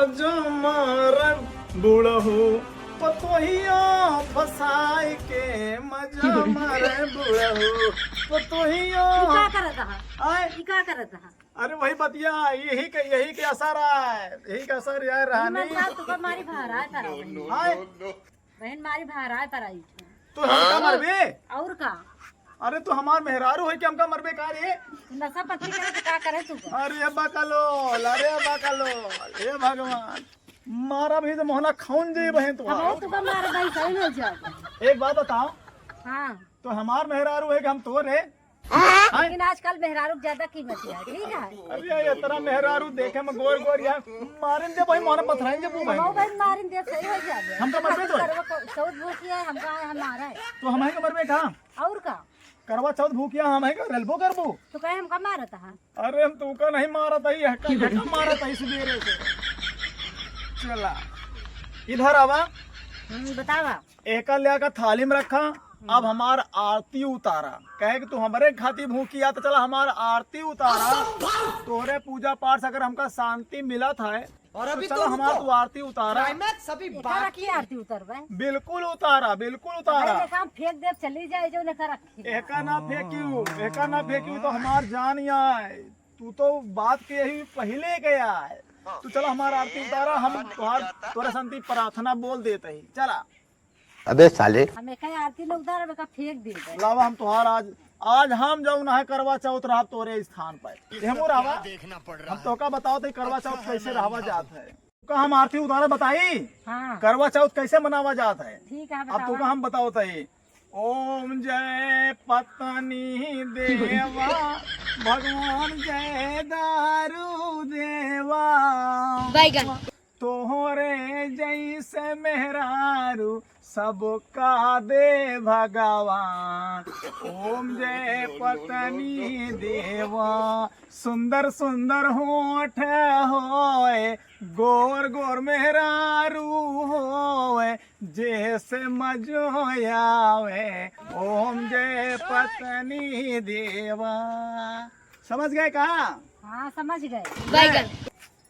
मजा मारे बुढ़हू पतोहिया फसाई के मजा मारे बुढ़हू पतोहिया। क्या करत हा? आए क्या करत हा? अरे वही बतिया यही के असर है, यही का असर यार रहनी। तुका मारी भारा तारा आए बहन मारी भारा तारा तो हमका मरबे। और का अरे तो हमार मेहरारू है कि हमका मरबे का रे। नशा पत्ती करे तो क्या करे तू? अरे बकलो अरे बकलो हे भगवान मारा भी तो मोहना खाऊन जी बहन तो। अब तुका मारे भाई सही हो जाए। एक बात बताओ, हाँ तो हमार मेहरारू है कि हम तो रे। लेकिन आजकल मेहरारू ज्यादा कीमत है, ठीक है? अरे ये तरह मेहरारू देखे में गोर गोर यार मारन दे भाई मोहना पथराइन दे बू वो भाई। भाई मारिन दे सही हो जाए। हमका मरबे तो चौथ भूखी है, हमका हमारा है। तो हम है के मरबे कहां? और का करवा चौथ भूखिया हम है के रेलबो करबो। तो कहे हमका मारत हा? अरे हम तू का नहीं मारा था ये का मारा था इस बेरे से। चला इधर आवा। बतावा। एक लिया का थाली में रखा। अब हमार आरती उतारा, कहे कि तू हमारे खाती भूखिया तो चला हमार आरती उतारा। तोरे पूजा पाठ से अगर हमका शांति मिला था और अभी तो चला हमार तू आरती उतारा। सभी बाकी आरती उतरवा। बिल्कुल उतारा, बिल्कुल उतारा। काम फेंक दे चली जाए जो लेकर रखी। एका ना फेंक्यू तो हमार जान आए। तू तो बात के यही पहले गया है। तू चला हमारा आरती उतारा, हम तोरा शांति प्रार्थना बोल देते ही। चला अबे साले हमें कहीं आरती लोग उतार में का फेंक दे। लावा हम तुहार आज हम जाऊ ना है करवा चौथ रहा तोरे स्थान पर। हेमू रावा हम तो का बताओ तो करवा चौथ कैसे रहा जात है। का हम आरती उतारा बताई। हाँ करवा चौथ कैसे मनावा जात है। ठीक है अब तो का हम बताओ तई। ओम जय पत्नी देवा भगवान जय दारू देवा तोहरे जैसे मेहरारू सबका दे भगवान। ओम जय पत्नी देवा सुंदर सुंदर होठ होए गोर गोर मेहरारू होए जैसे मजो आवे। ओम जय पत्नी देवा। समझ गए कहा? हाँ समझ गए।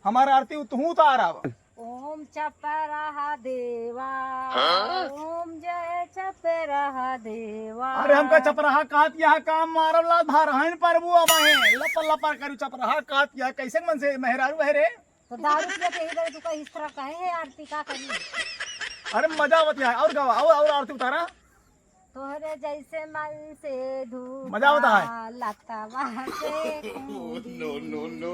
हमारा आरती तू उतारा। ओम चपराहा देवा ओम जय चपराहा देवा। अरे हमका चपराहा काट यहाँ काम मारल ला धारहन परबू अब है लपर लपर करू चपराहा काट यहाँ कैसे मन से मेहरारू है रे। तो दारू पिया के इधर तू का इस तरह कहे है आरती का करी? अरे मजा आवत है और गवा और आरती उतारा। तोहरे जैसे मन से धूप मजा आवता है। लतावा से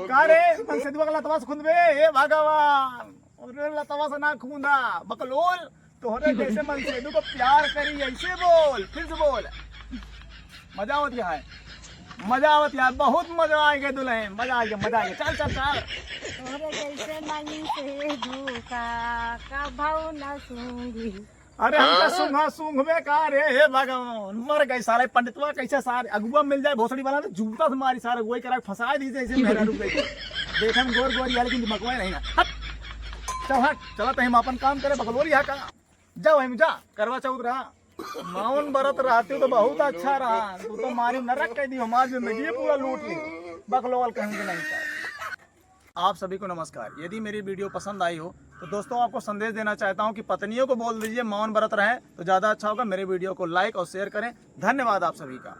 का रे मन से दुआ लतवा से खुंदबे हे भगवान। और लतवा से ना खूंदा बकलोल तोहरे जैसे मन से को प्यार करी ऐसे बोल फिर से बोल। मजा आवत है, मजा आवत है, बहुत मजा आएगा दुल्हन। मजा आ गया चल चल चल। तोहरे जैसे मन से धोखा कभौ न सूंघी। अरे हमका सूंघा सूंघबे का रे हे भगवान। मर गए सारे पंडितवा कैसे सारे अगुआ मिल जाए भोसड़ी वाला तो जूता से मारी सारे वही करा फंसा दी जैसे मेरा रुक गई। देखा हम गोर गोर लेकिन दिमागवा नहीं ना। चल हट चला तो हम अपन काम करे बकलोरी है का। जाओ हम जा करवा चौथ रहा माउन बरत रहती तो बहुत अच्छा रहा। तू तो मारी नरक कह दी हमारी जिंदगी पूरा लूट ली बकलोल कहेंगे नहीं चाहिए। आप सभी को नमस्कार। यदि मेरी वीडियो पसंद आई हो तो दोस्तों आपको संदेश देना चाहता हूं कि पत्नियों को बोल दीजिए मौन व्रत रहें तो ज़्यादा अच्छा होगा। मेरे वीडियो को लाइक और शेयर करें। धन्यवाद आप सभी का।